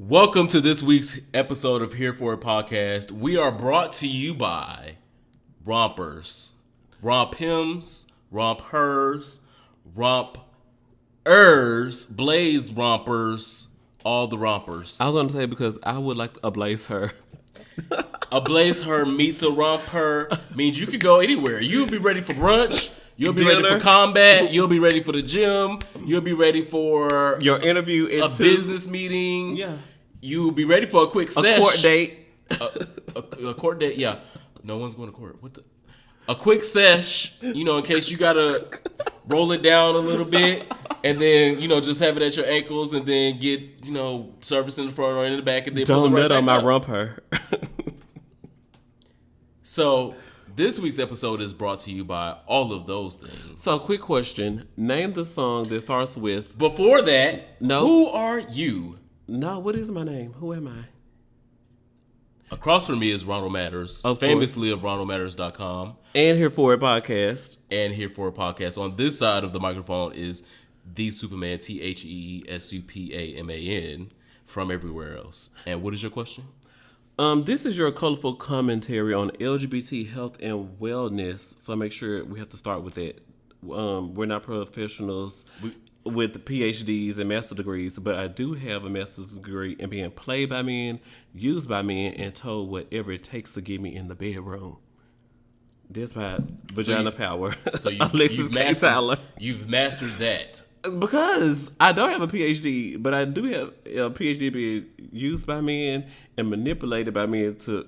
Welcome to this week's episode of Here For It Podcast. We are brought to you by Rompers. Romp Hims, Romp Hers, Romp-ers, Blaze Rompers, all the rompers. I was going to say because I would like to ablaze her. A Blaze Her meets a Romp-her means you could go anywhere. You'll be ready for brunch. You'll be ready for combat. You'll be ready for the gym. You'll be ready for your interview, a business meeting. Yeah. You'll be ready for a quick sesh. A court date. A court date, yeah. No one's going to court. A quick sesh, in case you got to roll it down a little bit and then, just have it at your ankles and then get, service in the front or in the back and then don't pull it right nut on back my up. rump her. So, this week's episode is brought to you by all of those things. So, quick question. Name the song that starts with... Before that, No. Who are you? No, what is my name? Who am I? Across from me is Ronald Matters, famously of RonaldMatters.com. And Here For It Podcast. And Here For a Podcast. On this side of the microphone is the Superman, TheSupaman, from everywhere else. And what is your question? This is your colorful commentary on LGBT health and wellness. So make sure we have to start with that. We're not professionals with PhDs and master's degrees, but I do have a master's degree in being played by men, used by men, and told whatever it takes to get me in the bedroom. That's my vagina power. So you've mastered that. Because I don't have a PhD, but I do have a PhD being used by men and manipulated by men to,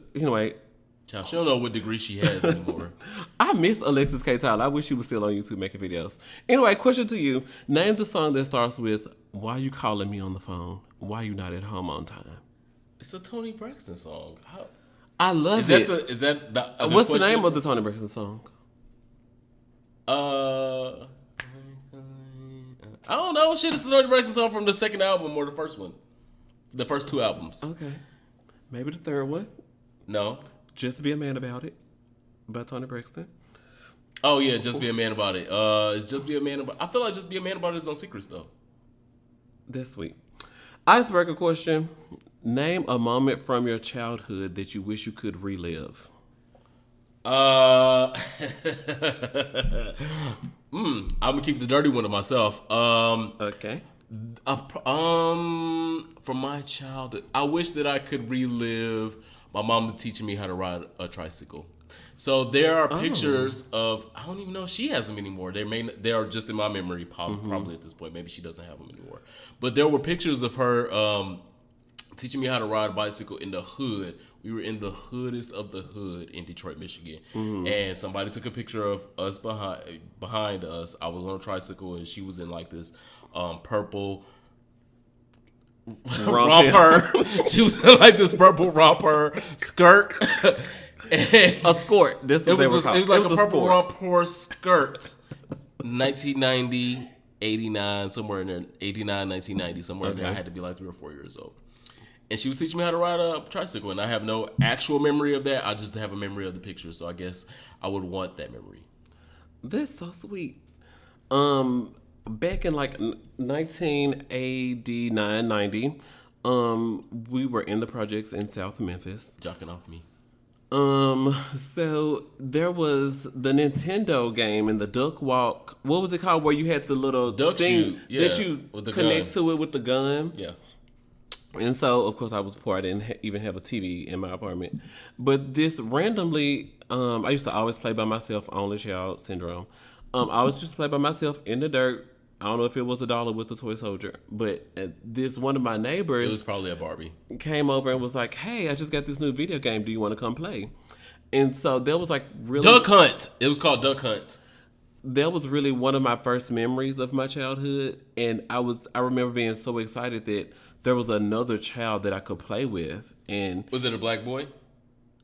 Child, she don't know what degree she has anymore. I miss Alexis K. Tyler. I wish she was still on YouTube making videos. Anyway, question to you. Name the song that starts with, "Why you calling me on the phone? Why you not at home on time?" It's a Toni Braxton song. I love is it. Is that the What's question? the name of the Toni Braxton song? I don't know. Shit, it's a Toni Braxton song from the second album or the first one. The first two albums. Okay. Maybe the third one. No. Just to Be a Man About It by Toni Braxton. Oh, yeah, Just Be a Man About It. It's Just Be a Man About I feel like Just Be a Man About It is on Secrets, though. That's sweet. Icebreaker question. Name a moment from your childhood that you wish you could relive. I'm going to keep the dirty one to myself. Okay. From my childhood, I wish that I could relive my mom teaching me how to ride a tricycle. So there are pictures of, I don't even know if she has them anymore. They are just in my memory, probably at this point. Maybe she doesn't have them anymore. But there were pictures of her teaching me how to ride a bicycle in the hood. We were in the hoodest of the hood in Detroit, Michigan. And somebody took a picture of us behind us. I was on a tricycle and she was in like this purple romper. She was in like this purple romper skirt. A skirt. This It was like a purple romper skirt. 1990, 89, somewhere in there. 89, 1990, somewhere in there. I had to be like 3 or 4 years old. And she was teaching me how to ride a tricycle. And I have no actual memory of that. I just have a memory of the picture. So I guess I would want that memory. That's so sweet. Back in like 1989, 90, we were in the projects in South Memphis. Jocking off me. So there was the Nintendo game and the Duck Walk. What was it called? Where you had the little Duck thing shoot, yeah, that you with the connect gun. to it with the gun. Yeah. And so, of course, I was poor. I didn't even have a TV in my apartment. But this randomly, I used to always play by myself, only child syndrome. I always just play by myself in the dirt. I don't know if it was $1 with the toy soldier, but this one of my neighbors, It was probably a Barbie. came over and was like, "Hey, I just got this new video game. Do you want to come play?" And so that was like really Duck Hunt. It was called Duck Hunt. That was really one of my first memories of my childhood, and I remember being so excited that there was another child that I could play with. And Was it a black boy?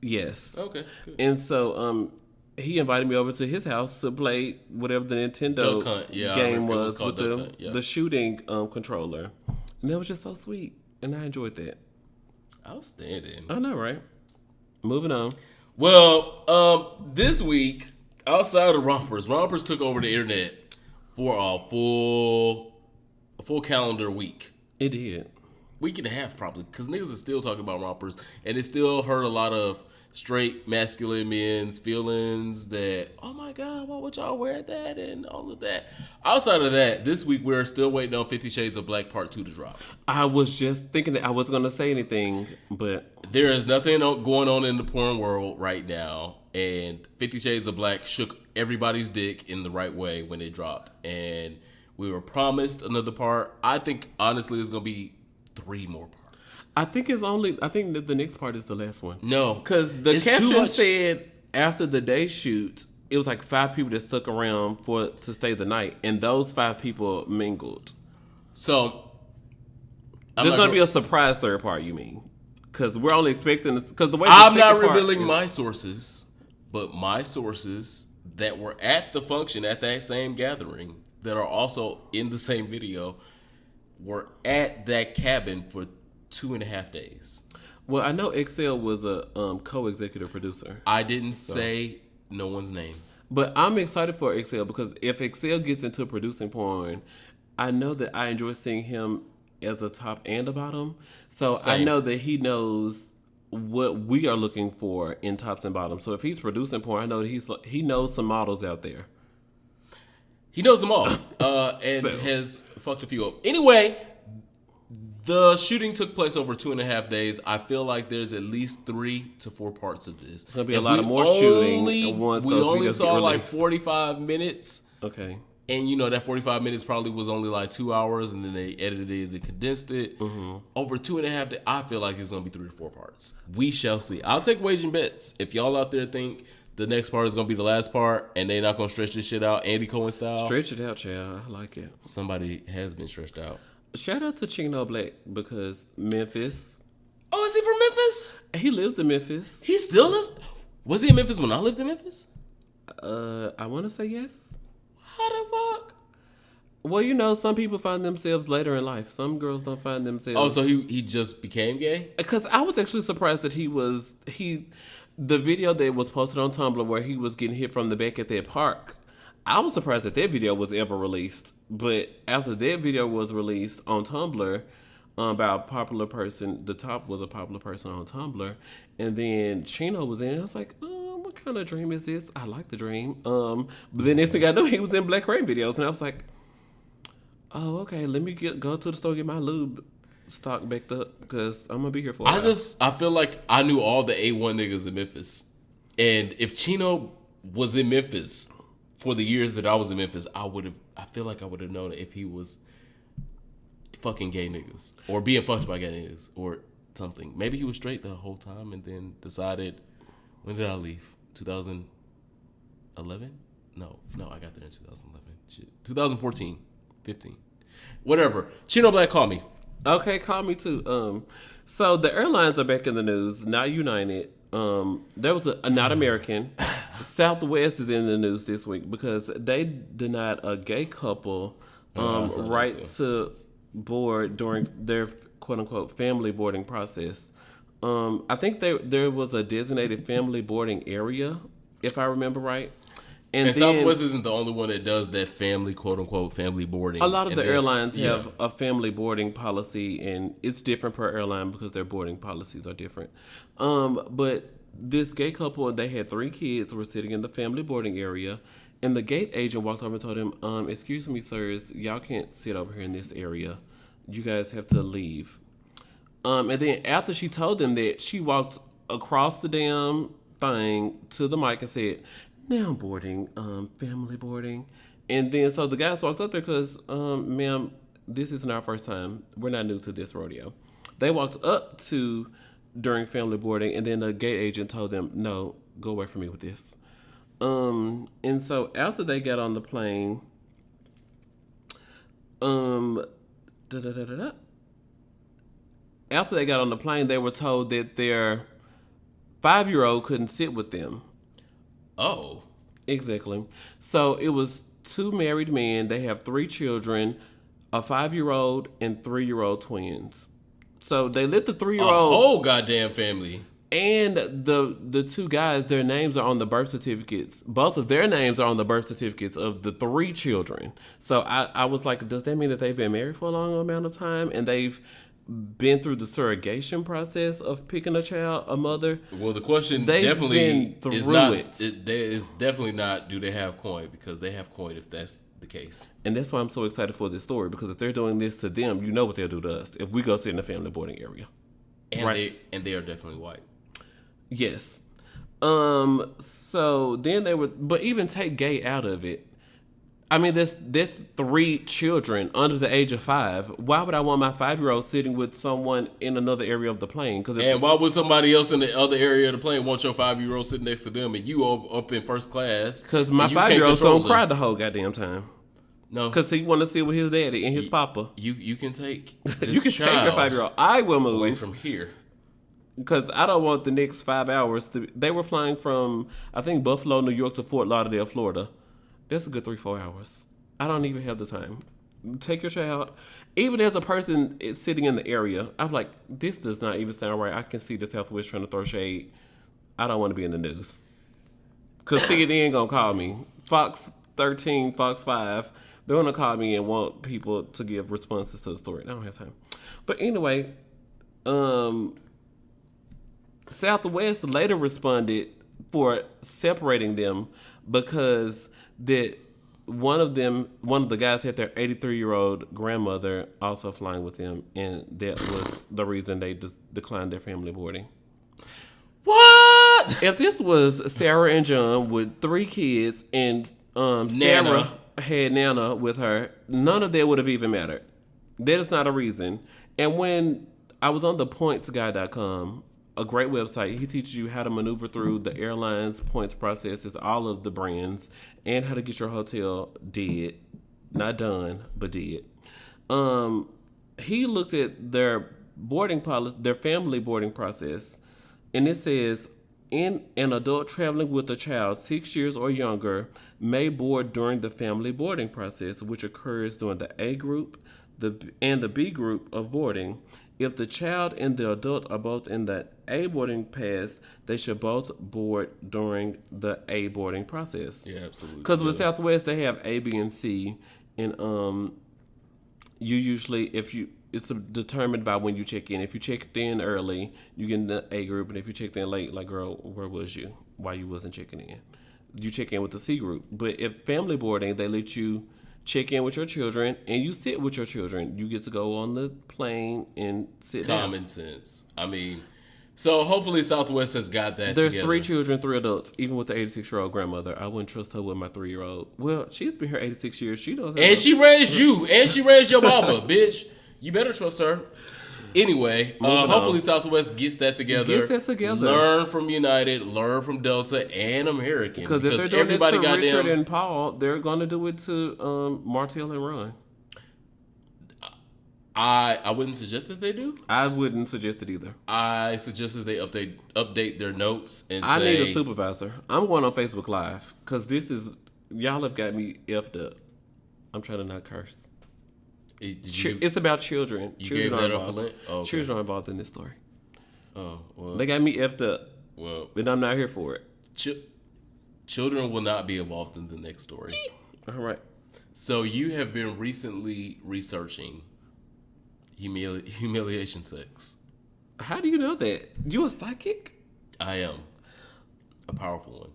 yes, Okay. Good. and so he invited me over to his house to play whatever the Nintendo Duck Hunt. Yeah, I game remember. It was was called with Duck Hunt, yeah. the shooting controller, and that was just so sweet, and I enjoyed that. Outstanding. I know, right? Moving on. Well, this week, outside of Rompers took over the internet for a full calendar week. It did. week and a half probably, because niggas are still talking about rompers, and it still hurt a lot of straight masculine men's feelings that, oh my God, why would y'all wear that and all of that. Outside of that, this week we're still waiting on 50 Shades of Black Part 2 to drop. I was just thinking that I wasn't going to say anything, but... There is nothing going on in the porn world right now, and 50 Shades of Black shook everybody's dick in the right way when it dropped, and we were promised another part. I think, honestly, it's going to be 3 more parts. I think that the next part is the last one. No. Because the caption said after the day shoot, it was like 5 people that stuck around to stay the night, and those 5 people mingled. So there's going to be a surprise third part, you mean? Because we're only expecting... Because the way I'm not revealing my sources, but my sources that were at the function, at that same gathering, that are also in the same video, were at that cabin for 2.5 days. Well, I know XL was a co-executive producer. I didn't say no one's name. But I'm excited for XL because if XL gets into producing porn, I know that I enjoy seeing him as a top and a bottom. So same. I know that he knows what we are looking for in tops and bottoms. So if he's producing porn, I know that he knows some models out there. He knows them all, and has fucked a few up. Anyway, the shooting took place over 2.5 days. I feel like there's at least 3 to 4 parts of this. There's gonna be a lot of more shooting. We only saw like 45 minutes. Okay. And you know that 45 minutes probably was only like 2 hours, and then they edited it and condensed it. Mm-hmm. Over 2.5 days, I feel like it's gonna be 3 to 4 parts. We shall see. I'll take wagering bets. If y'all out there think the next part is gonna be the last part, and they're not gonna stretch this shit out, Andy Cohen style. Stretch it out, child. I like it. Somebody has been stretched out. Shout out to Chino Black because Memphis. Oh, is he from Memphis? He lives in Memphis. He still lives. Was he in Memphis when I lived in Memphis? I want to say yes. How the fuck? Well, you know, some people find themselves later in life. Some girls don't find themselves. Oh, so he just became gay? Because I was actually surprised that the video that was posted on Tumblr where he was getting hit from the back at that park. I was surprised that video was ever released. But after that video was released on Tumblr by a popular person, the top was a popular person on Tumblr, and then Chino was in. I was like, what kind of dream is this? I like the dream. But then next thing I know, he was in Black Rain videos, and I was like, oh, okay, let me go to the store, get my lube stock backed up, because I'm going to be here for a while. I feel like I knew all the A1 niggas in Memphis. And if Chino was in Memphis for the years that I was in Memphis, I feel like I would have known if he was fucking gay niggas or being fucked by gay niggas or something. Maybe he was straight the whole time and then decided, when did I leave? 2011? No, I got there in 2011. Shit. 2014, 15. Whatever. Chino Black, call me. Okay, call me too. So the airlines are back in the news. Not United. There was a not American. Southwest is in the news this week because they denied a gay couple right to board during their quote unquote family boarding process. I think there was a designated family boarding area, if I remember right. And Southwest isn't the only one that does that family, quote unquote, family boarding. A lot of the airlines have a family boarding policy, and it's different per airline because their boarding policies are different. But this gay couple, they had 3 kids, were sitting in the family boarding area, and the gate agent walked over and told him, excuse me, sirs, y'all can't sit over here in this area. You guys have to leave. And then after she told them that, she walked across the damn thing to the mic and said, now boarding, family boarding. And then so the guys walked up there because, ma'am, this isn't our first time. We're not new to this rodeo. They walked up to during family boarding, and then the gate agent told them, no, go away from me with this. And so after they got on the plane, after they got on the plane, they were told that their 5-year-old couldn't sit with them. Oh. Exactly. So it was 2 married men. They have 3 children, a 5-year-old and 3-year-old twins. So they let the 3-year-old... A whole goddamn family. And the 2 guys, their names are on the birth certificates. Both of their names are on the birth certificates of the 3 children. So I was like, does that mean that they've been married for a long amount of time? And they've been through the surrogation process of picking a mother. Well, the question They've definitely been through is not. it. It's definitely not. Do they have coin? Because they have coin if that's the case. And that's why I'm so excited for this story, because if they're doing this to them, you know what they'll do to us if we go sit in the family boarding area. And right? they are definitely white. Yes. So then they would, but even take gay out of it. I mean, there's 3 children under the age of 5. Why would I want my 5-year-old sitting with someone in another area of the plane? And why would somebody else in the other area of the plane want your 5-year-old sitting next to them and you up in first class? Because my 5-year-old's gonna cry the whole goddamn time. No, because he want to sit with his daddy and his papa. You can take this you can take your 5-year-old. I will move away from here. Because I don't want the next 5 hours to. They were flying from, I think, Buffalo, New York to Fort Lauderdale, Florida. That's a good 3-4 hours. I don't even have the time. Take your child. Even as a person sitting in the area, I'm like, this does not even sound right. I can see the Southwest trying to throw shade. I don't want to be in the news. Because CNN going to call me. Fox 13, Fox 5, they're going to call me and want people to give responses to the story. I don't have time. But anyway, Southwest later responded for separating them because one of the guys had their 83-year-old grandmother also flying with them, and that was the reason they declined their family boarding. What? If this was Sarah and John with 3 kids and Sarah had Nana with her, none of that would have even mattered. That is not a reason. And when I was on the pointsguy.com, a great website, he teaches you how to maneuver through the airline's points processes, all of the brands, and how to get your hotel dead. Not done, but dead. He looked at their boarding policy, their family boarding process, and it says, an adult traveling with a child 6 years or younger may board during the family boarding process, which occurs during the A group and the B group of boarding. If the child and the adult are both in the A boarding pass, they should both board during the A boarding process. Yeah, absolutely. Because with Southwest, they have A, B, and C, and you usually, it's determined by when you check in. If you checked in early, you get in the A group, and if you checked in late, like, girl, where was you? Why you wasn't checking in? You check in with the C group. But if family boarding, they let you check in with your children, and you sit with your children. You get to go on the plane and sit down. Common sense. I mean, so hopefully Southwest has got that There's together. 3 children, 3 adults. Even with the 86-year-old grandmother, I wouldn't trust her with my 3-year-old. Well, she's been here 86 years. She knows. And she raised you. And she raised your mama, bitch. You better trust her. Anyway, hopefully Southwest gets that together. Learn from United, learn from Delta and American. Because if they're doing it to Richard and Paul, they're going to do it to Martell and Ron. I wouldn't suggest that they do. I wouldn't suggest it either. I suggest that they update their notes and say, I need a supervisor. I'm going on Facebook Live because y'all have got me effed up. I'm trying to not curse. It's about children. Children are involved. Oh, okay. Children are involved in this story. Oh, well. They got me effed up. Well, and I'm not here for it. Children will not be involved in the next story. All right. So you have been recently researching humiliation sex. How do you know that? You a psychic? I am. A powerful one.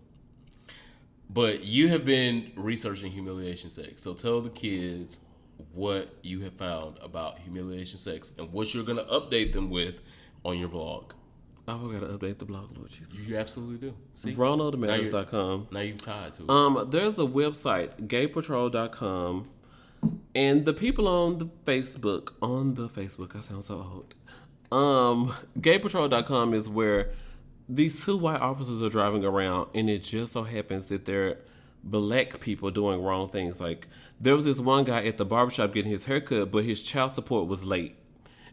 But you have been researching humiliation sex. So tell the kids what you have found about humiliation sex and what you're going to update them with on your blog. Oh, I got to update the blog, Lord Jesus. You absolutely do. See? RonaldMatters.com. Now you've tied to it. There's a website, gaypatrol.com, and the people on the Facebook, I sound so old. Gaypatrol.com is where these 2 white officers are driving around, and it just so happens that they're black people doing wrong things. Like, there was this one guy at the barbershop getting his haircut, but his child support was late.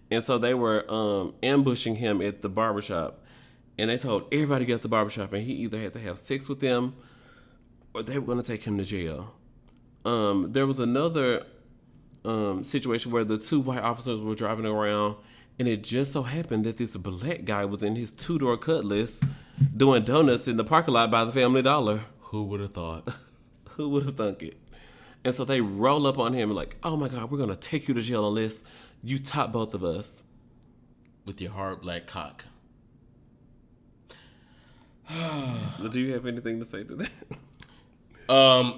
And so they were ambushing him at the barbershop. And they told everybody to get at the barbershop, and he either had to have sex with them or they were going to take him to jail. There was another situation where the 2 white officers were driving around, and it just so happened that this black guy was in his 2-door Cutlass doing donuts in the parking lot by the Family Dollar. Who would have thought? Who would have thunk it? And so they roll up on him and like, oh my God, we're going to take you to jail unless you top both of us. with your hard black cock. Do you have anything to say to that?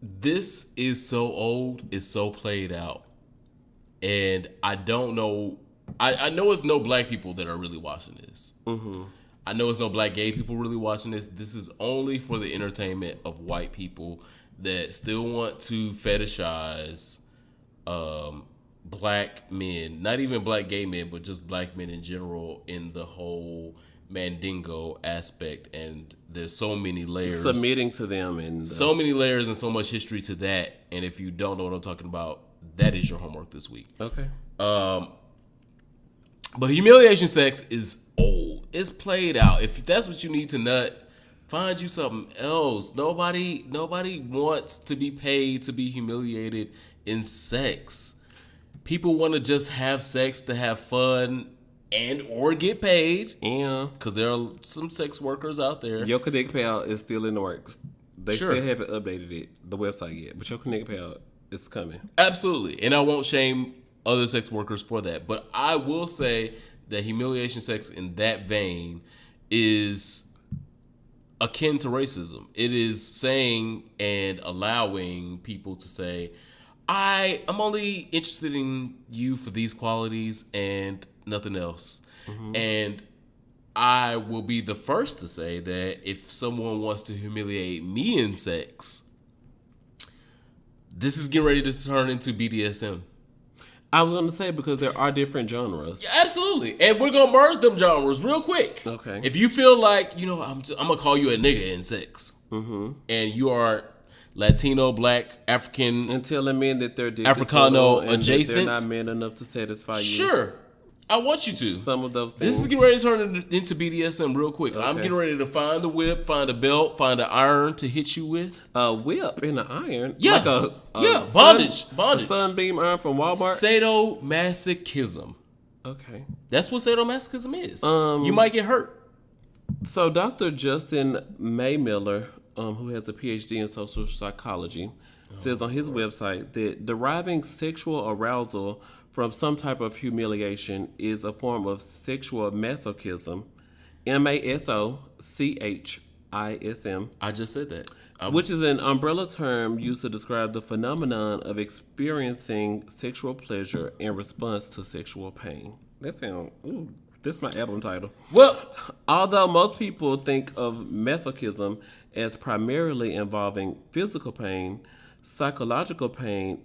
This is so old. It's so played out, and I don't know. I know it's no black people that are really watching this. Mm-hmm. I know it's no black gay people really watching this. This is only for the entertainment of white people that still want to fetishize black men, not even black gay men, but just black men in general in the whole Mandingo aspect. And there's so many layers. Submitting to them. And so many layers and so much history to that. And if you don't know what I'm talking about, that is your homework this week. Okay. But humiliation sex is old. It's played out. If that's what you need to nut, find you something else. Nobody wants to be paid to be humiliated in sex. People want to just have sex to have fun and or get paid. Yeah. Because there are some sex workers out there. Your Connect Pal is still in the works. They Sure. still haven't updated the website yet, but your Connect Pal is coming. Absolutely. And I won't shame other sex workers for that. But I will say that humiliation sex in that vein is akin to racism. It is saying and allowing people to say, I'm only interested in you for these qualities and nothing else. Mm-hmm. And I will be the first to say that if someone wants to humiliate me in sex, this is getting ready to turn into BDSM. I was going to say, because there are different genres. Yeah, absolutely. And we're going to merge them genres real quick. Okay. If you feel like, I'm going to call you a nigga in sex, mm-hmm. and you are Latino, Black, African, and telling men that they're Africano adjacent, they're not men enough to satisfy you. Sure. I want you to. Some of those things. This is getting ready to turn into BDSM real quick. Okay. I'm getting ready to find a whip, find a belt, find an iron to hit you with. A whip and an iron? Yeah. Like a bondage. A sunbeam iron from Walmart? Sadomasochism. Okay. That's what sadomasochism is. You might get hurt. So Dr. Justin Maymiller, who has a PhD in social psychology, says on his website that deriving sexual arousal from some type of humiliation is a form of sexual masochism, MASOCHISM. I just said that. Which is an umbrella term used to describe the phenomenon of experiencing sexual pleasure in response to sexual pain. That's my album title. Well, although most people think of masochism as primarily involving physical pain, psychological pain,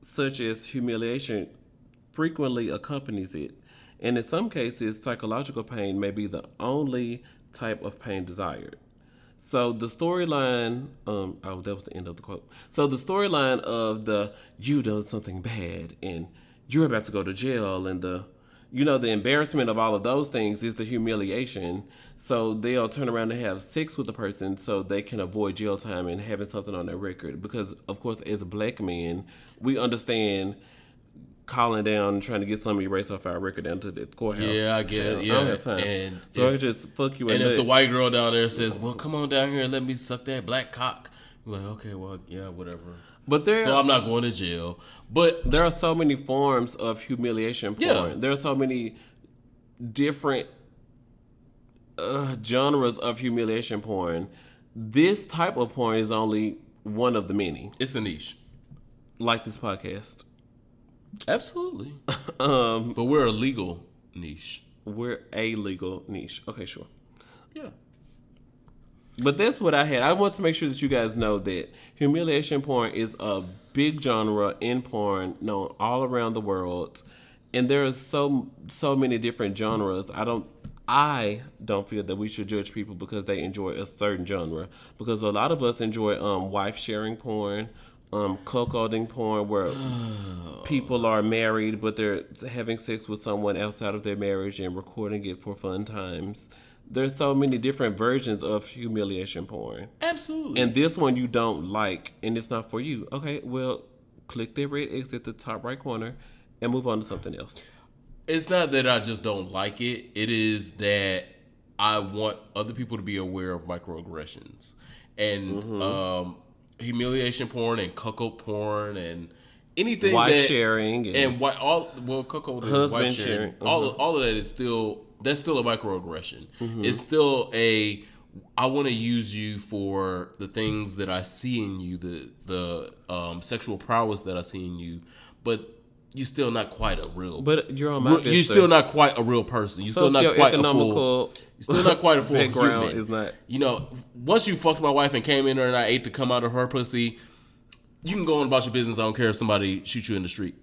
such as humiliation, frequently accompanies it. And in some cases, psychological pain may be the only type of pain desired. So the storyline, that was the end of the quote. So the storyline of you done something bad and you're about to go to jail, and the embarrassment of all of those things is the humiliation. So they'll turn around and have sex with the person so they can avoid jail time and having something on their record. Because, of course, as black men, we understand calling down and trying to get somebody erased off our record down to the courthouse. Yeah, I get it. Yeah. I don't have time. And so I can just fuck you. And if the white girl down there says, well, come on down here and let me suck that black cock. I'm like, okay, well, yeah, whatever. So I'm not going to jail. But there are so many forms of humiliation porn. Yeah. There are so many different genres of humiliation porn. This type of porn is only one of the many. It's a niche. Like this podcast. Absolutely. But we're a legal niche. We're a legal niche. Okay, sure. Yeah. But that's what I had. I want to make sure that you guys know that humiliation porn is a big genre in porn known all around the world. And there are so many different genres. I don't feel that we should judge people because they enjoy a certain genre. Because a lot of us enjoy wife sharing porn, cuckolding porn, where people are married but they're having sex with someone outside of their marriage and recording it for fun times. There's so many different versions of humiliation porn. Absolutely. And this one you don't like, and it's not for you. Okay, well, click that red X at the top right corner and move on to something else. It's not that I just don't like it. It is that I want other people to be aware of microaggressions. And humiliation porn and cuckold porn and anything wife that sharing and cuckold is husband wife sharing. sharing. All of that is still a microaggression. It's still I want to use you for the things that I see in you, the sexual prowess that I see in you, but you're still not quite a real. But you're on my fist. You're still not quite a real person. You're still not quite a full. You're still not quite a full background human. is not. You know, once you fucked my wife and came in there and I ate to come out of her pussy, you can go on about your business. I don't care if somebody shoots you in the street.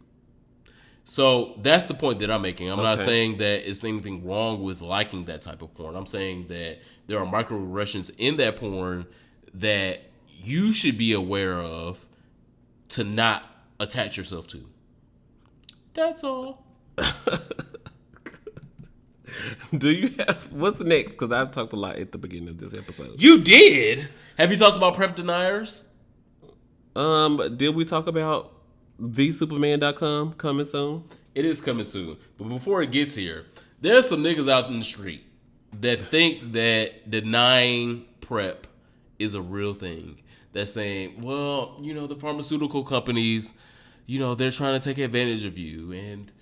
So that's the point that I'm making. I'm not saying that it's anything wrong with liking that type of porn. I'm saying that there are microaggressions in that porn that you should be aware of to not attach yourself to. That's all. Do you have what's next? Because I've talked a lot at the beginning of this episode. You did. Have you talked about prep deniers? Did we talk about thesuperman.com coming soon? It is coming soon. But before it gets here, there's some niggas out in the street that think that denying prep is a real thing. That's saying, well, you know, the pharmaceutical companies, you know, they're trying to take advantage of you. And,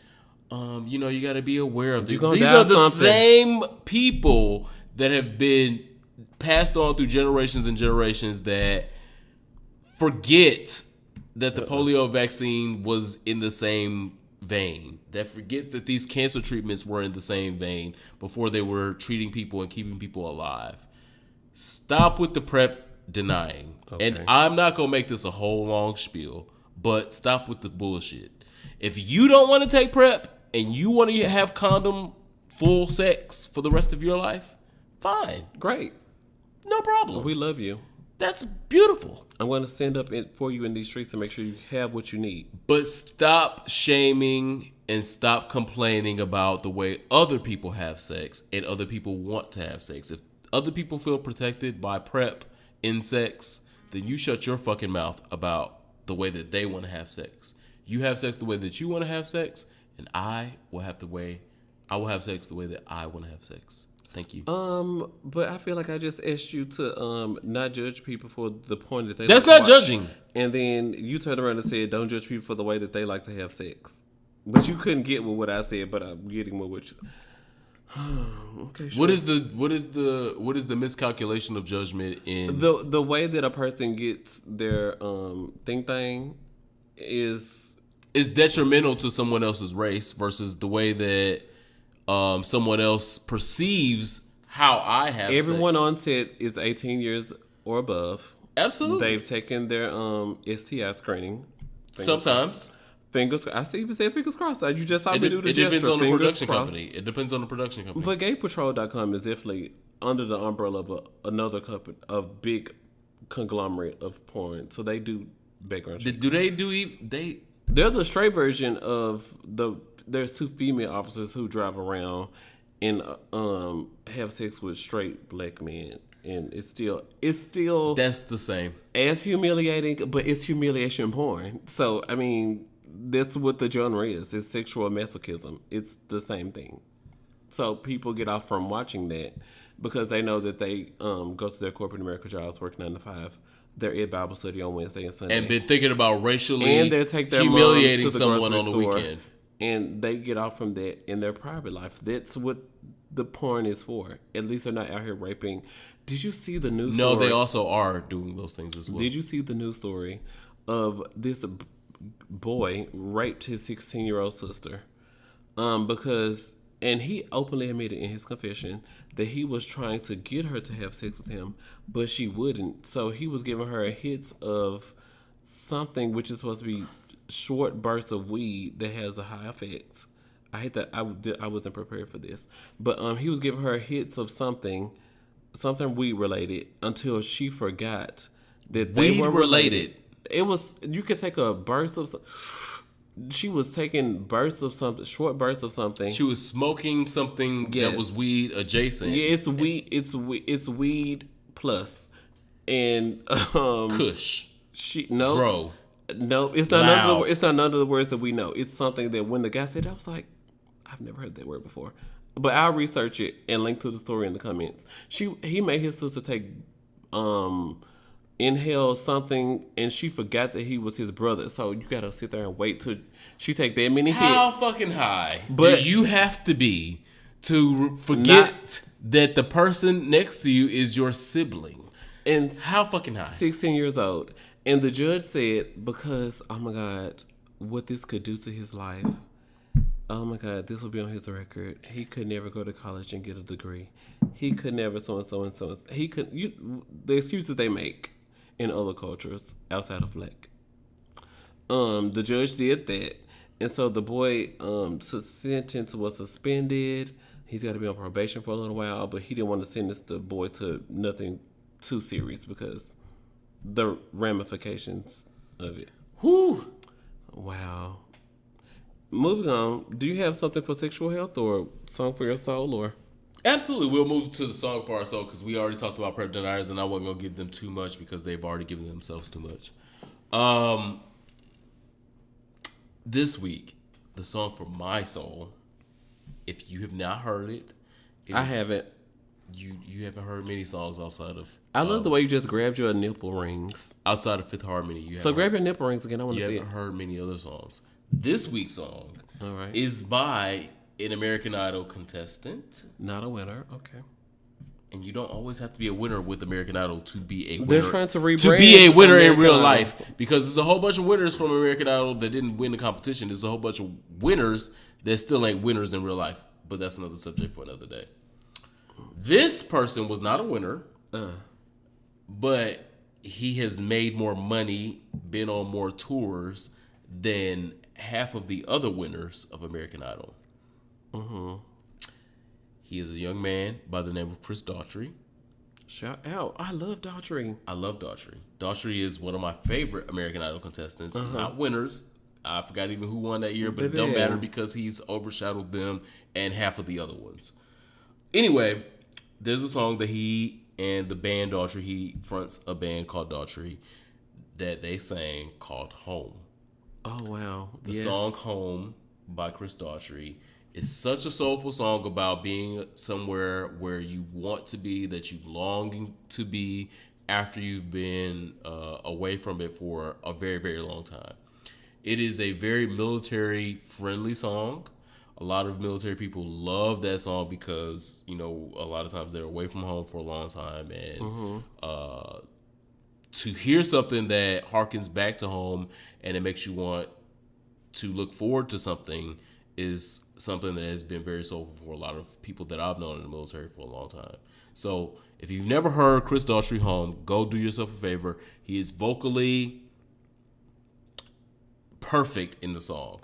you know, you got to be aware of this. These are the same people that have been passed on through generations and generations that forget that the polio vaccine was in the same vein. That forget that these cancer treatments were in the same vein before they were treating people and keeping people alive. Stop with the prep denying. Okay. And I'm not going to make this a whole long spiel, but stop with the bullshit. If you don't want to take prep and you want to have condom full sex for the rest of your life, fine. Great. No problem. We love you. That's beautiful. I'm going to stand up for you in these streets to make sure you have what you need. But stop shaming and stop complaining about the way other people have sex and other people want to have sex. If other people feel protected by prep in sex, then you shut your fucking mouth about the way that they want to have sex. You have sex the way that you want to have sex, and I will have sex the way that I want to have sex. Thank you. But I feel like I just asked you to not judge people for the point that they. That's like not judging. And then you turned around and said, "Don't judge people for the way that they like to have sex." But you couldn't get with what I said, but I'm getting with what you. Okay. Sure. What is the miscalculation of judgment in the way that a person gets their thing is detrimental to someone else's race versus the way that someone else perceives how I have everyone sex. on set is 18 years or above. Absolutely. They've taken their STI screening. Sometimes. I even said fingers crossed. You just saw me do the gesture. It depends on the production company. It depends on the production company. But GayPatrol.com is definitely under the umbrella of another company, a big conglomerate of porn. So they do background checks. Do they do There's a straight version of there's two female officers who drive around and have sex with straight black men, and it's still that's the same as humiliating, but it's humiliation porn. So I mean, that's what the genre is. It's sexual masochism. It's the same thing. So people get off from watching that because they know that they go to their corporate America jobs, work 9 to 5. They're at Bible study on Wednesday and Sunday, and been thinking about racially and they take their humiliating moms to the someone on the store, weekend. And they get off from that in their private life. That's what the porn is for. At least they're not out here raping. Did you see the news story? No, they also are doing those things as well. Did you see the news story of this boy raped his 16-year-old sister? And he openly admitted in his confession that he was trying to get her to have sex with him, but she wouldn't. So he was giving her hits of something which is supposed to be short bursts of weed that has a high effect. I hate that I wasn't prepared for this, but he was giving her hits of something weed related until she forgot that they were related. It was, you could take a burst of. She was taking bursts of something, short bursts of something. She was smoking something that was weed adjacent. Yeah, it's weed. It's weed plus, and Kush. Dro. No, it's not none of the words that we know. It's something that when the guy said, I was like, I've never heard that word before. But I'll research it and link to the story in the comments. He made his sister take inhaled something and she forgot that he was his brother. So you gotta sit there and wait till she take that many How hits. fucking high But do you have to be to forget that the person next to you is your sibling? And How fucking high? 16 years old. And the judge said, because, oh my God, what this could do to his life. Oh my God, this will be on his record. He could never go to college and get a degree. He could never so and so and so. He could, the excuses they make in other cultures outside of black. The judge did that. And so the boy, sentence was suspended. He's got to be on probation for a little while, but he didn't want to sentence the boy to nothing too serious because the ramifications of it. Whew. Wow. Moving on, do you have something for sexual health or song for your soul or? Absolutely. We'll move to the song for our soul because we already talked about prep deniers and I wasn't going to give them too much because they've already given themselves too much. This week, the song for my soul, if you have not heard it, I haven't. You haven't heard many songs outside of. I love the way you just grabbed your nipple rings. Outside of Fifth Harmony, you So grab your nipple rings again. I want to see it. haven't heard many other songs. This week's song All right. is by an American Idol contestant. Not a winner. Okay. And you don't always have to be a winner with American Idol to be a winner. They're trying to rebrand to be a winner in American real Idol. life because there's a whole bunch of winners from American Idol that didn't win the competition. There's a whole bunch of winners that still ain't winners in real life. But that's another subject for another day. This person was not a winner, but he has made more money, been on more tours than half of the other winners of American Idol. Mm-hmm. He is a young man by the name of Chris Daughtry. Shout out. I love Daughtry. I love Daughtry. Daughtry is one of my favorite American Idol contestants. Not winners. I forgot even who won that year, but it don't matter because he's overshadowed them and half of the other ones. Anyway, there's a song that he and the band Daughtry, he fronts a band called Daughtry, that they sang called Home. Oh, wow. The song Home by Chris Daughtry is such a soulful song about being somewhere where you want to be, that you longing to be after you've been away from it for a very, very long time. It is a very military-friendly song. A lot of military people love that song because, you know, a lot of times they're away from home for a long time. And to hear something that harkens back to home and it makes you want to look forward to something is something that has been very soulful for a lot of people that I've known in the military for a long time. So if you've never heard Chris Daughtry Home, go do yourself a favor. He is vocally perfect in the song.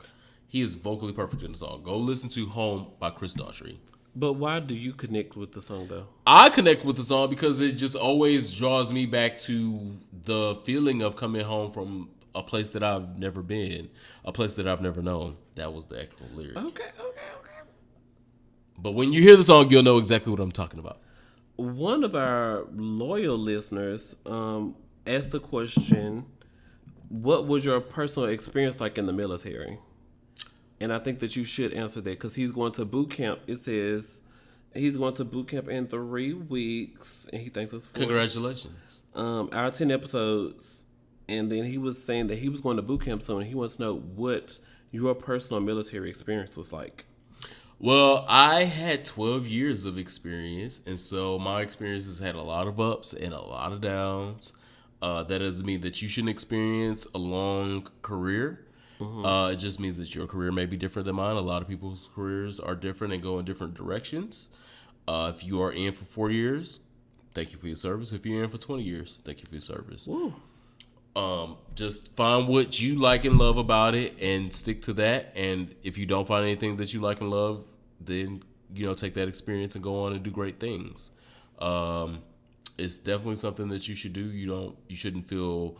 He is vocally perfect in the song. Go listen to Home by Chris Daughtry. But why do you connect with the song, though? I connect with the song because it just always draws me back to the feeling of coming home from a place that I've never been, a place that I've never known. That was the actual lyric. Okay. But when you hear the song, you'll know exactly what I'm talking about. One of our loyal listeners asked the question, what was your personal experience like in the military? And I think that you should answer that because he's going to boot camp. It says he's going to boot camp in 3 weeks, and he thanks us for Congratulations. our 10 episodes. And then he was saying that he was going to boot camp soon. He wants to know what your personal military experience was like. Well, I had 12 years of experience, and so my experience has had a lot of ups and a lot of downs. That doesn't mean that you shouldn't experience a long career. It just means that your career may be different than mine. A lot of people's careers are different and go in different directions. If you are in for 4 years, thank you for your service. If you're in for 20 years, thank you for your service. Woo. Just find what you like and love about it and stick to that. And if you don't find anything that you like and love, then, you know, take that experience and go on and do great things. It's definitely something that you should do. You shouldn't feel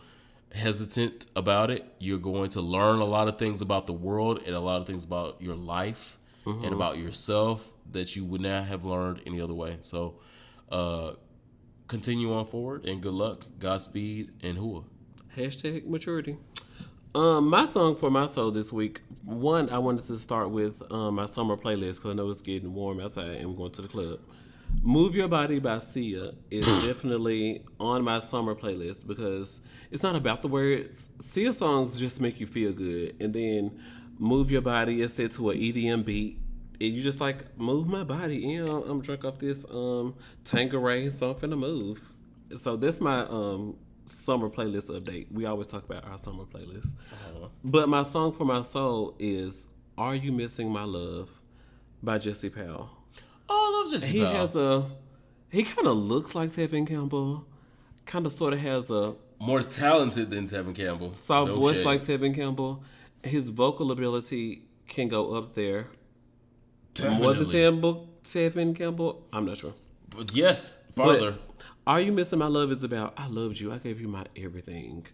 hesitant about it. You're going to learn a lot of things about the world and a lot of things about your life and about yourself that you would not have learned any other way. So, continue on forward and good luck. Godspeed and hua. Hashtag maturity. My song for my soul this week. One, I wanted to start with my summer playlist because I know it's getting warm outside and we're going to the club. Move Your Body by Sia is definitely on my summer playlist because it's not about the words. Sia songs just make you feel good. And then Move Your Body is set to an EDM beat. And you just like, move my body. You know, I'm drunk off this Tanqueray, so I'm finna move. So that's my summer playlist update. We always talk about our summer playlist. But my song for my soul is Are You Missing My Love by Jesse Powell. Oh, I love Jesse Powell. He kind of looks like Tevin Campbell. Kind of sort of has a more talented than Tevin Campbell. Soft voice like Tevin Campbell. His vocal ability can go up there. Definitely. Was it Tevin Campbell? I'm not sure. But yes, farther. But Are You Missing My Love is about, I loved you. I gave you my everything.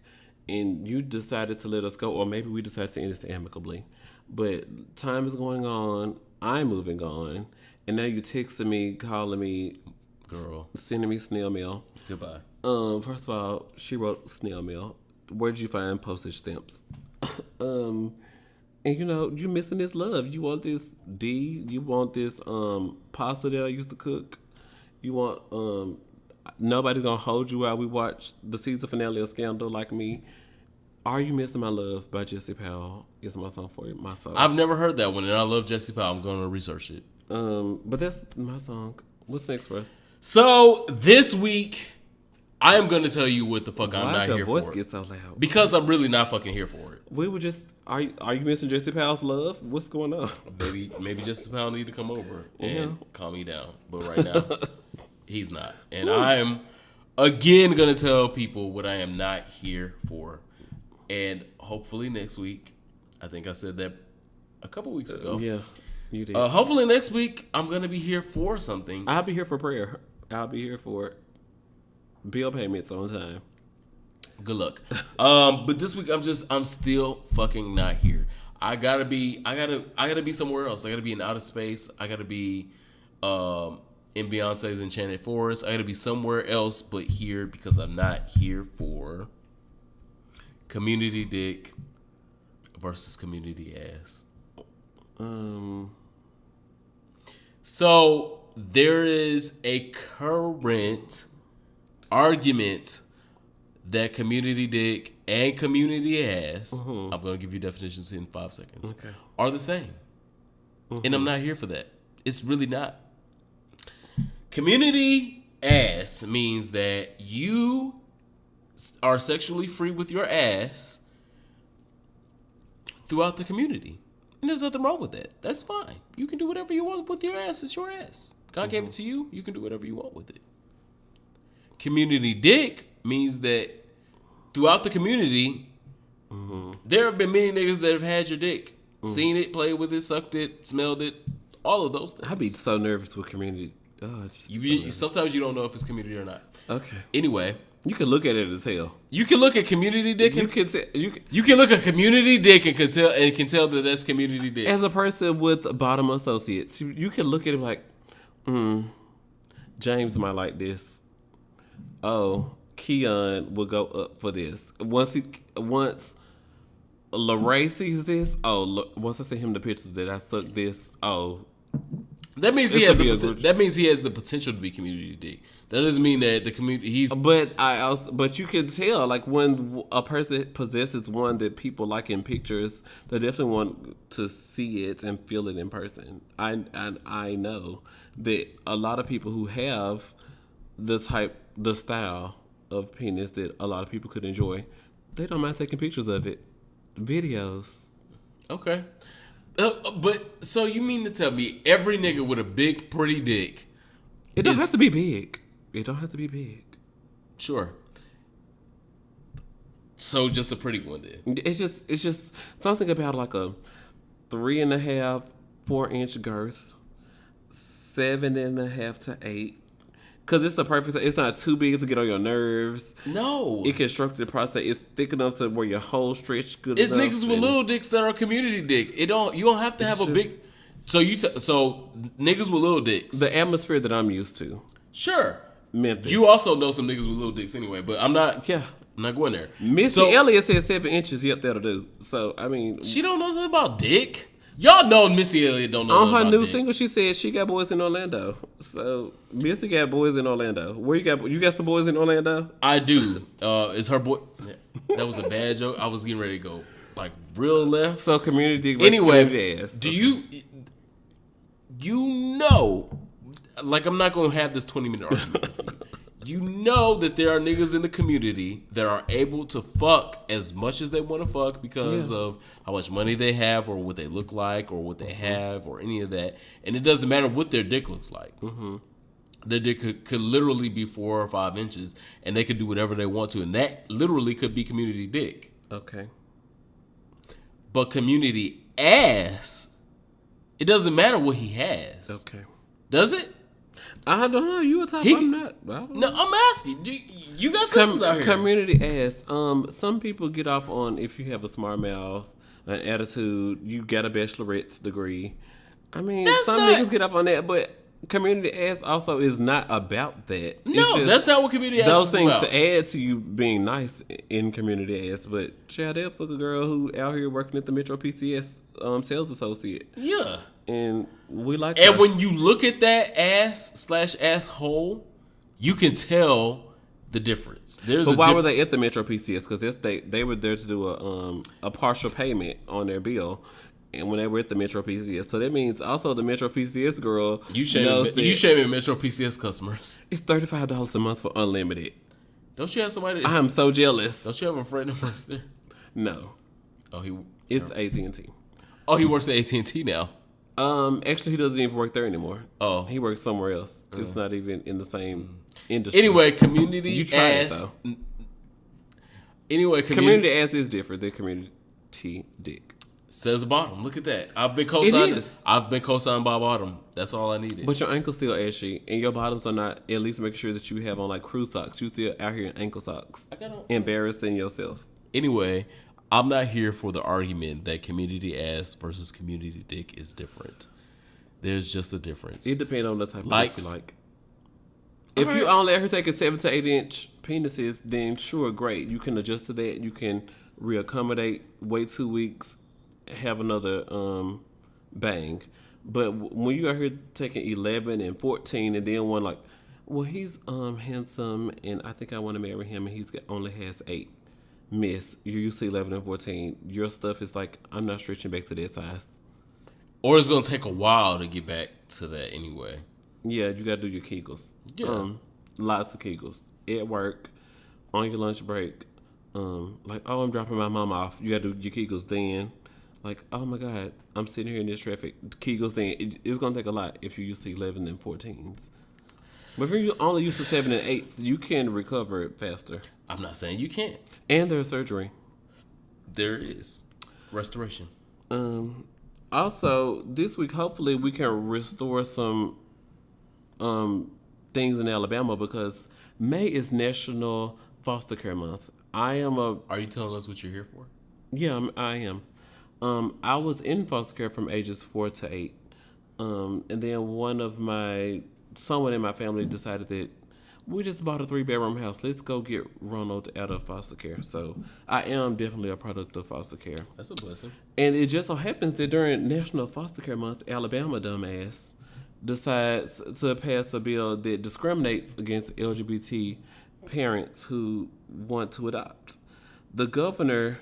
And you decided to let us go. Or maybe we decided to end this amicably. But time is going on. I'm moving on. And now you texting me, calling me, girl, sending me snail mail. Goodbye. First of all, she wrote snail mail. Where did you find postage stamps? And you know, you missing this love. You want this D. You want this pasta that I used to cook. You want nobody's gonna hold you while we watch the season finale of Scandal like me. Are You Missing My Love by Jesse Powell is my song for my soul. I've never heard that one, and I love Jesse Powell. I'm going to research it. But that's my song. What's next for us? So this week, I am going to tell you what the fuck I'm not here for. Why does your voice get so loud? Because I'm really not fucking here for it. We were just. Are you missing Jesse Powell's love? What's going on? Maybe Jesse Powell need to come over and calm me down. But right now, he's not, and I am again going to tell people what I am not here for. And hopefully next week, I think I said that a couple weeks ago. Yeah, you did. Hopefully next week, I'm going to be here for something. I'll be here for prayer. I'll be here for bill payments on time. Good luck. But this week, I'm still fucking not here. I gotta be somewhere else. I gotta be in outer space. I gotta be in Beyonce's Enchanted Forest. I gotta be somewhere else but here because I'm not here for community dick versus community ass. So there is a current argument that community dick and community ass, I'm going to give you definitions in 5 seconds, are the same. And I'm not here for that. It's really not. Community ass means that you are sexually free with your ass throughout the community. And there's nothing wrong with that. That's fine. You can do whatever you want with your ass. It's your ass. God gave it to you. You can do whatever you want with it. Community dick means that throughout the community, there have been many niggas that have had your dick. Seen it, played with it, sucked it, smelled it, all of those things. I'd be so nervous with community. Sometimes you don't know if it's community or not. Okay. Anyway. You can look at it and tell. You can look at community dick. You can look at community dick and can tell that that's community dick. As a person with bottom associates, you can look at it like, James might like this. Oh, Keon will go up for this. Once Larae sees this, once I send him the pictures that I sucked this, that means he has the potential to be community dick. That doesn't mean that the community But you can tell, like, when a person possesses one that people like in pictures, they definitely want to see it and feel it in person. I know that a lot of people who have the style of penis that a lot of people could enjoy, they don't mind taking pictures of it, videos. Okay. But so you mean to tell me every nigga with a big pretty dick? It don't have to be big. It don't have to be big. Sure. So just a pretty one then. It's just something about like a 3.5, 4-inch girth, 7.5 to 8. Cause it's the perfect. It's not too big to get on your nerves. No. It can structure the prostate. It's thick enough to where your whole stretch good. It's niggas with little dicks that are community dick. You don't have to have a big. So niggas with little dicks. The atmosphere that I'm used to. Sure. Memphis. You also know some niggas with little dicks anyway, but I'm not. Yeah. I'm not going there. Missy Elliott said 7 inches. Yep, that'll do. So I mean, she don't know nothing about dick. Y'all know Missy Elliott don't know On her about new dick. single, she said she got boys in Orlando. So Missy got boys in Orlando. Where you got? You got some boys in Orlando? I do. Is her boy? That was a bad joke. I was getting ready to go like real left. So community versus Anyway, community ass. do you know? Like, I'm not gonna have this 20-minute argument with you. You know that there are niggas in the community that are able to fuck as much as they want to fuck because of how much money they have or what they look like or what they have or any of that. And it doesn't matter what their dick looks like. Mm-hmm. Their dick could literally be 4 or 5 inches and they could do whatever they want to. And that literally could be community dick. Okay. But community ass, it doesn't matter what he has. Okay. Does it? I don't know. You a top? He- I'm not. I don't No, know. I'm asking. You got sisters out here. Community ass. Some people get off on if you have a smart mouth, an attitude. You got a bachelorette's degree. I mean, That's some not- niggas get off on that, but community ass also is not about that. No, It's just that's not what community ass those is things about. to add to you being nice in community ass. But child, they'll fuck a girl who out here working at the Metro PCS sales associate, Yeah. and we like. And her. when you look at that ass/asshole, you can tell the difference. There's But a why were they at the Metro PCS? Because they were there to do a partial payment on their bill, and when they were at the Metro PCS, so that means also the Metro PCS girl You knows that shaming Metro PCS customers. it's $35 a month for unlimited. Don't you have somebody? I'm so jealous. Don't you have a friend that works there? No, Oh, it's AT&T. Oh, he works at AT&T now. Actually, he doesn't even work there anymore. Oh. He works somewhere else. It's not even in the same industry. Anyway, community You tried it, ass. though. Anyway, Community ass is different than community dick. says bottom. Look at that. I've been co-signed. is. I've been co-signed by bottom. That's all I needed. But your ankle's still ashy, and your bottoms are not. At least make sure that you have on like crew socks. You still out here in ankle socks, I got on. embarrassing yourself. Anyway, I'm not here for the argument that community ass versus community dick is different. There's just a difference. It depends on the type of Likes. dick you like. If you Alright. only ever taking 7 to 8 inch penises, then sure, great. You can adjust to that. You can reaccommodate. Wait 2 weeks, have another bang. But when you out here taking 11 and 14, and then one like, well, he's handsome, and I think I want to marry him, and only has 8. Miss, you're used to 11 and 14. Your stuff is like, I'm not stretching back to that size. Or it's gonna take a while to get back to that anyway. Yeah, you gotta do your Kegels. Yeah. Lots of Kegels at work, on your lunch break. Like, oh, I'm dropping my mom off. You gotta do your Kegels then. Like, oh my God, I'm sitting here in this traffic. Kegels then. It's gonna take a lot if you're used to 11 and 14s. But if you're only used to 7 and 8s, you can recover it faster. I'm not saying you can't. And there's surgery. There is restoration. Also, this week, hopefully, we can restore some things in Alabama because May is National Foster Care Month. Are you telling us what you're here for? I am. I was in foster care from ages 4 to 8. And then someone in my family decided that we just bought a 3-bedroom house. Let's go get Ronald out of foster care. So I am definitely a product of foster care. That's a blessing. And it just so happens that during National Foster Care Month, Alabama dumbass decides to pass a bill that discriminates against LGBT parents who want to adopt. The governor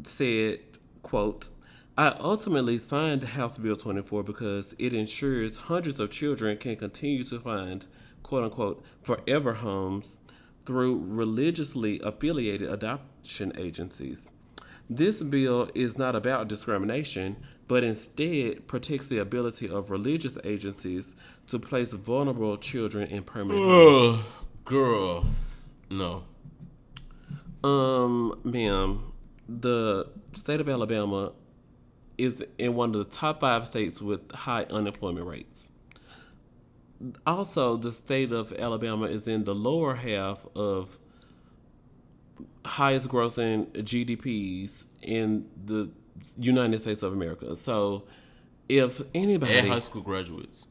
said, quote, I ultimately signed House Bill 24 because it ensures hundreds of children can continue to find, quote unquote, forever homes through religiously affiliated adoption agencies. This bill is not about discrimination, but instead protects the ability of religious agencies to place vulnerable children in permanent homes. Girl, no. Ma'am, the state of Alabama is in one of the top 5 states with high unemployment rates. Also, the state of Alabama is in the lower half of highest grossing GDPs in the United States of America. So, if anybody And high school graduates.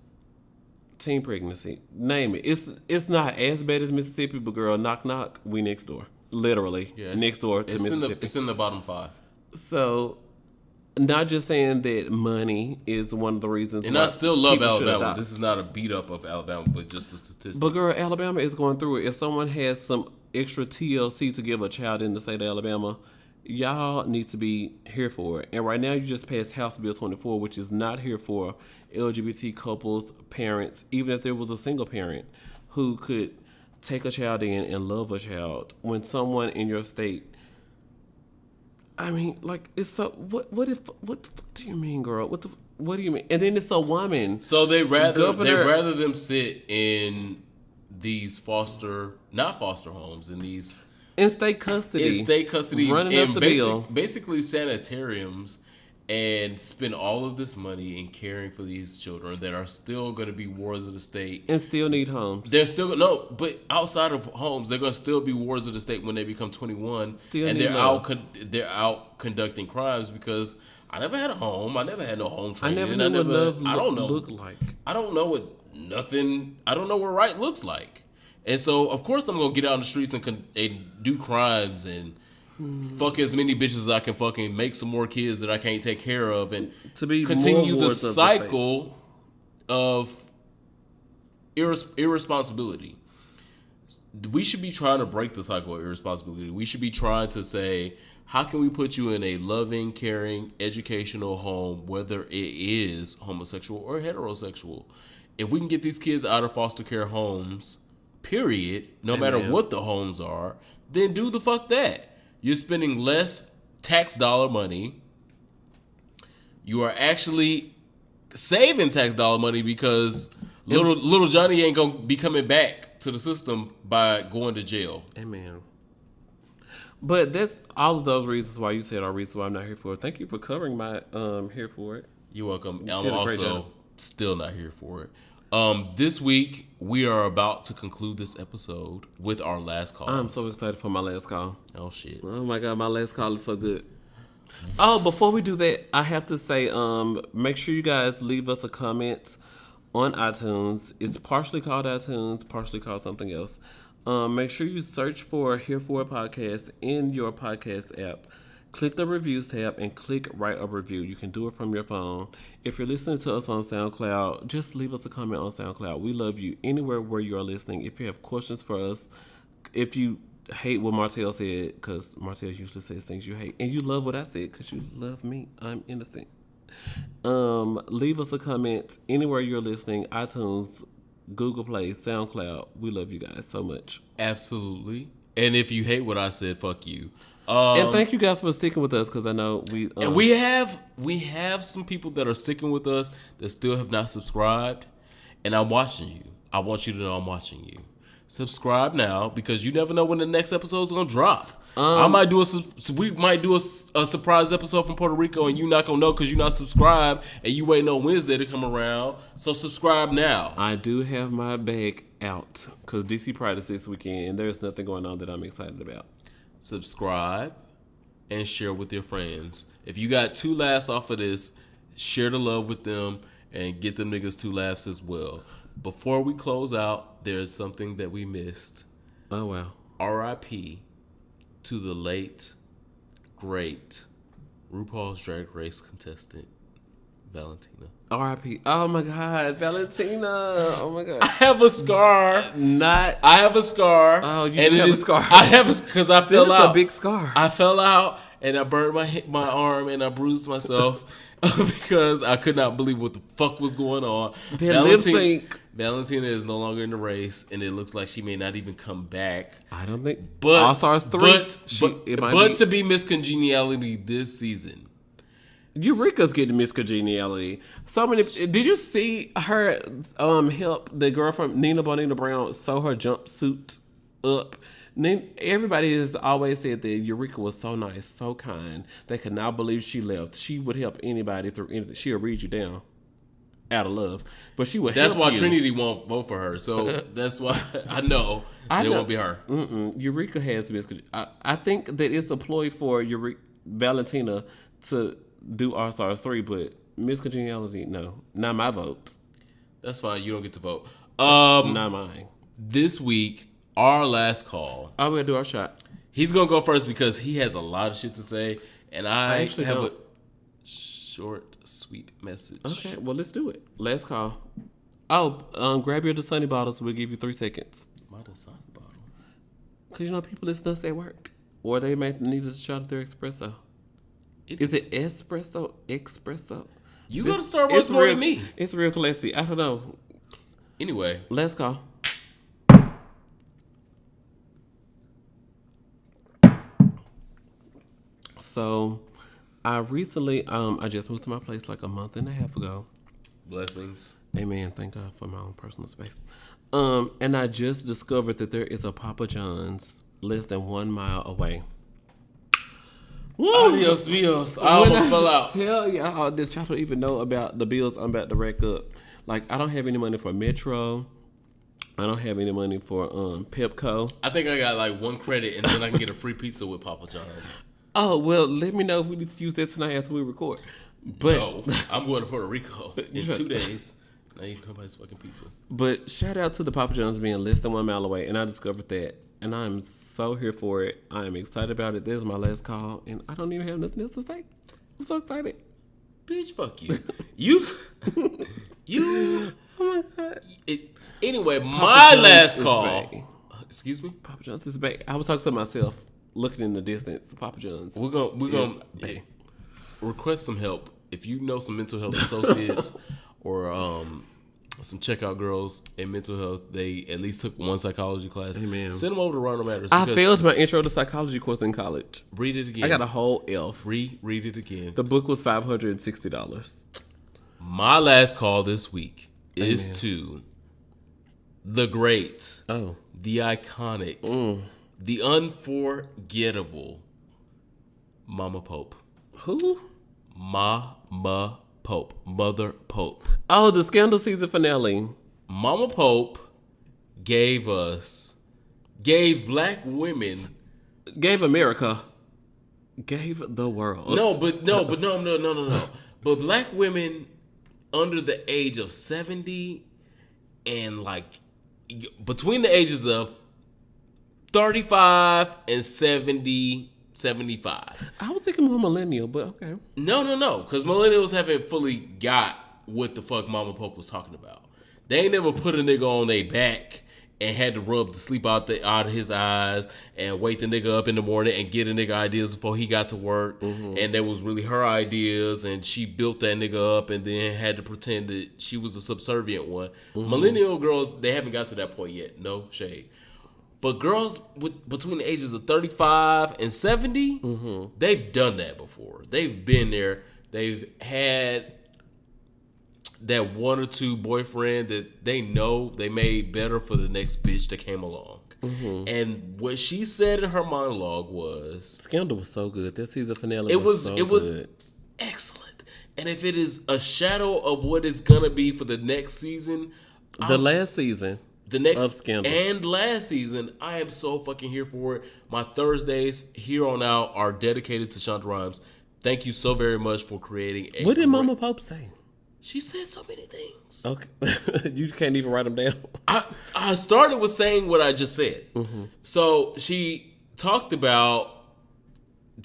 teen pregnancy, name it. It's not as bad as Mississippi, but girl, knock knock, we next door. Literally, Yeah, next door to Mississippi. It's in the bottom 5. So, Not just saying that money is one of the reasons. And I still love people should Alabama. adopt. This is not a beat up of Alabama, but just the statistics. But girl, Alabama is going through it. If someone has some extra TLC to give a child in the state of Alabama, y'all need to be here for it. And right now, you just passed House Bill 24, which is not here for LGBT couples, parents, even if there was a single parent who could take a child in and love a child. When someone in your state, I mean, like, it's so. What the fuck do you mean, girl? What do you mean? And then it's a woman. So they rather them sit in these not foster homes, in these in state custody, running up the bill, basically sanitariums, and spend all of this money in caring for these children that are still going to be wards of the state and still need homes. They're still but outside of homes, they're going to still be wards of the state when they become 21, and they're out conducting crimes because I never had a home. I never had no home training. I don't know what right looks like. And so, of course, I'm going to get out in the streets and do crimes and fuck as many bitches as I can fucking make some more kids that I can't take care of and to be continue the cycle of irresponsibility. We should be trying to break the cycle of irresponsibility. We should be trying to say, how can we put you in a loving, caring, educational home, whether it is homosexual or heterosexual? If we can get these kids out of foster care homes, period, no matter what the homes are, then do the fuck that. You're spending less tax dollar money. You are actually saving tax dollar money because little Johnny ain't gonna be coming back to the system by going to jail. Amen. But that's all of those reasons why you said are reasons why I'm not here for it. Thank you for covering my here for it. You're welcome. I'm also still not here for it. This week we are about to conclude this episode with our last call. I'm so excited for my last call. Oh shit. Oh my god, my last call is so good. Oh, before we do that, I have to say, make sure you guys leave us a comment on iTunes. It's partially called iTunes, partially called something else. Make sure you search for Here For It Podcast in your podcast app. Click the reviews tab and click write a review. You can do it from your phone. If you're listening to us on SoundCloud, just leave us a comment on SoundCloud. We love you anywhere where you are listening. If you have questions for us, if you hate what Martell said, because Martell usually says things you hate, and you love what I said because you love me, I'm innocent. Leave us a comment anywhere you're listening, iTunes, Google Play, SoundCloud. We love you guys so much. Absolutely. And if you hate what I said, fuck you. And thank you guys for sticking with us, because I know and we have some people that are sticking with us that still have not subscribed, and I'm watching you. I want you to know I'm watching you. Subscribe now, because you never know when the next episode is gonna drop. We might do a surprise episode from Puerto Rico, and you're not gonna know because you're not subscribed, and you waiting on Wednesday to come around. So subscribe now. I do have my bag out because DC Pride is this weekend, and there's nothing going on that I'm excited about. Subscribe and share with your friends. If you got 2 laughs off of this, share the love with them and get them niggas 2 laughs as well. Before we close out, there's something that we missed. Oh, wow. R.I.P. to the late, great RuPaul's Drag Race contestant, Valentina. R.I.P. Oh, my God. Valentina. Oh, my God. I have a scar. I have a scar. Oh, you have a scar. I have a, because I fell out. It's a big scar. I fell out, and I burned my arm, and I bruised myself because I could not believe what the fuck was going on. Lip sync. Valentina is no longer in the race, and it looks like she may not even come back. I don't think. But All Stars 3. But to be Miss Congeniality this season. Eureka's getting Miss Congeniality. So many. Did you see her help the girl from Nina Bonina Brown sew her jumpsuit up? Everybody has always said that Eureka was so nice, so kind. They could not believe she left. She would help anybody through anything. She'll read you down out of love, but she would. That's help why you. Trinity won't vote for her. So that's why I know it won't be her. Eureka has Miss. I think that it's a ploy for Valentina to do All Stars 3, but Miss Congeniality, no, not my vote. That's fine. You don't get to vote. Not mine. This week, our last call. I'm gonna do our shot. He's gonna go first because he has a lot of shit to say, and I actually don't. Short, sweet message. Okay, well, let's do it. Last call. Oh, grab your Dasani bottles. We'll give you 3 seconds. My Dasani bottle. Because, people listen to us at work. Or they may need a shot of their espresso. Is it espresso? Espresso? You go to Starbucks more than me. It's real classy. I don't know. Anyway. Last call. So, I recently, I just moved to my place like a month and a half ago. Blessings. Amen. Thank God for my own personal space. And I just discovered that there is a Papa John's less than 1 mile away. Woo! Adios, míos. I almost fell out. Tell y'all that y'all don't even know about the bills I'm about to rack up. Like, I don't have any money for Metro. I don't have any money for Pepco. I think I got like 1 credit and then I can get a free pizza with Papa John's. Oh, well, let me know if we need to use that tonight after we record. But no, I'm going to Puerto Rico in 2 days. I ain't nobody's fucking pizza. But shout out to the Papa John's being less than 1 mile away, and I discovered that. And I'm so here for it. I am excited about it. This is my last call, and I don't even have nothing else to say. I'm so excited. Bitch, fuck you. You. Oh my God. Anyway, Papa my John's last is call. back. Excuse me? Papa John's is back. I was talking to myself, looking in the distance. Papa John's. We're gonna request some help. If you know some mental health associates or some checkout girls in mental health, they at least took 1 psychology class. Amen. Send them over to Ronald Matters. I failed my intro to psychology course in college. Read it again. I got a whole F. Read it again. The book was $560. My last call this week is Amen. to the great, the iconic, the unforgettable Mama Pope. Who? Mama Pope. Mother Pope. Oh, the Scandal season finale. Mama Pope gave black women, Gave America. Gave the world. no. But black women under the age of 70 and like between the ages of 35 and 75. I was thinking more millennial, but okay. No. Because millennials haven't fully got what the fuck Mama Pope was talking about. They ain't never put a nigga on their back and had to rub the sleep out of his eyes and wake the nigga up in the morning and get a nigga ideas before he got to work. Mm-hmm. And that was really her ideas, and she built that nigga up and then had to pretend that she was a subservient one. Mm-hmm. Millennial girls, they haven't got to that point yet. No shade. But girls between the ages of 35 and 70, they've done that before. They've been there. They've had that 1 or 2 boyfriend that they know they made better for the next bitch that came along. Mm-hmm. And what she said in her monologue was... Scandal was so good. That season finale was excellent. And if it is a shadow of what it's going to be for the next season... last season of Scandal. And last season, I am so fucking here for it. My Thursdays here on out are dedicated to Shonda Rhimes. Thank you so very much for creating What did Mama Pope say? She said so many things. Okay. You can't even write them down. I started with saying what I just said. Mm-hmm. So she talked about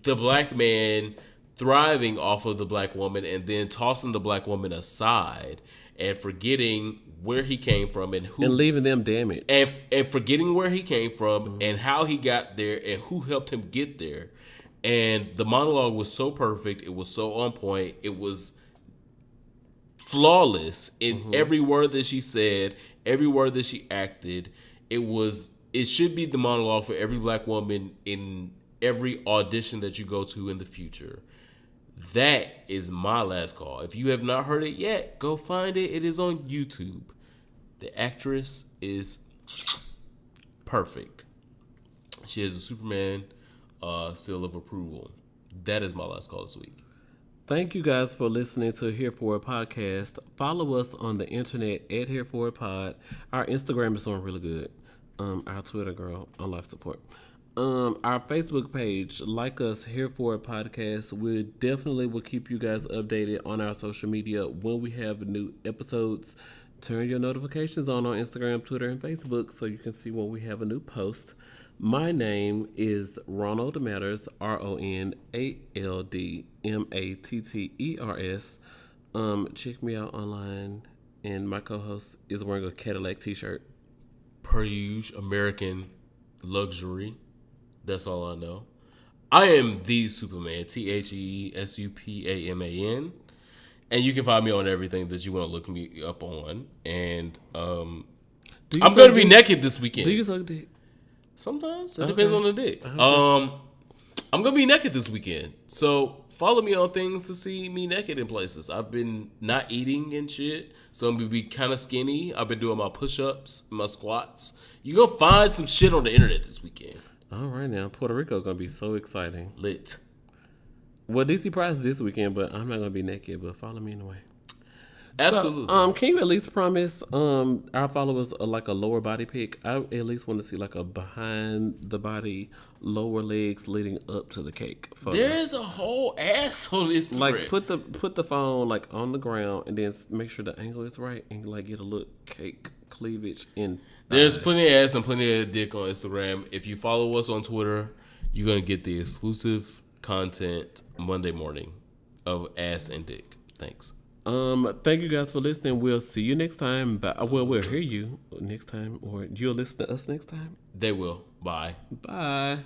the black man thriving off of the black woman and then tossing the black woman aside and forgetting where he came from and who... And leaving them damaged. And forgetting where he came from and how he got there and who helped him get there. And the monologue was so perfect. It was so on point. It was... flawless in every word that she said, every word that she acted. It should be the monologue for every black woman in every audition that you go to in the future. That is my last call. If you have not heard it yet, go find it. It is on YouTube. The actress is perfect. She has a Superman seal of approval. That is my last call this week. Thank you guys for listening to Here For It Podcast. Follow us on the internet at Here For It Pod. Our Instagram is doing really good. Our Twitter, girl, on life support. Our Facebook page, like us, Here For It Podcast. We definitely will keep you guys updated on our social media when we have new episodes. Turn your notifications on Instagram, Twitter, and Facebook so you can see when we have a new post. My name is Ronald Matters, RONALD Matters. Check me out online, and my co-host is wearing a Cadillac t-shirt. Per usual, American luxury. That's all I know. I am the Superman. TheSupaman. And you can find me on everything that you want to look me up on. And I'm going to be naked this weekend. Do you suck dick? Sometimes. It depends on the dick. I'm going to be naked this weekend. So follow me on things to see me naked in places. I've been not eating and shit. So I'm going to be kind of skinny. I've been doing my push-ups, my squats. You're going to find some shit on the internet this weekend. All right now. Puerto Rico going to be so exciting. Lit. Well, DC Prize this weekend, but I'm not going to be naked, but follow me anyway. Absolutely. So, can you at least promise our followers like a lower body pic? I at least want to see like a behind the body, lower legs leading up to the cake. There's a whole ass on Instagram. Like put the phone like on the ground and then make sure the angle is right and like get a little cake cleavage in. There's plenty of ass and plenty of dick on Instagram. If you follow us on Twitter, you're gonna get the exclusive content Monday morning of ass and dick. Thanks. Thank you guys for listening. We'll see you next time. We'll hear you next time, or you'll listen to us next time. They will. Bye. Bye.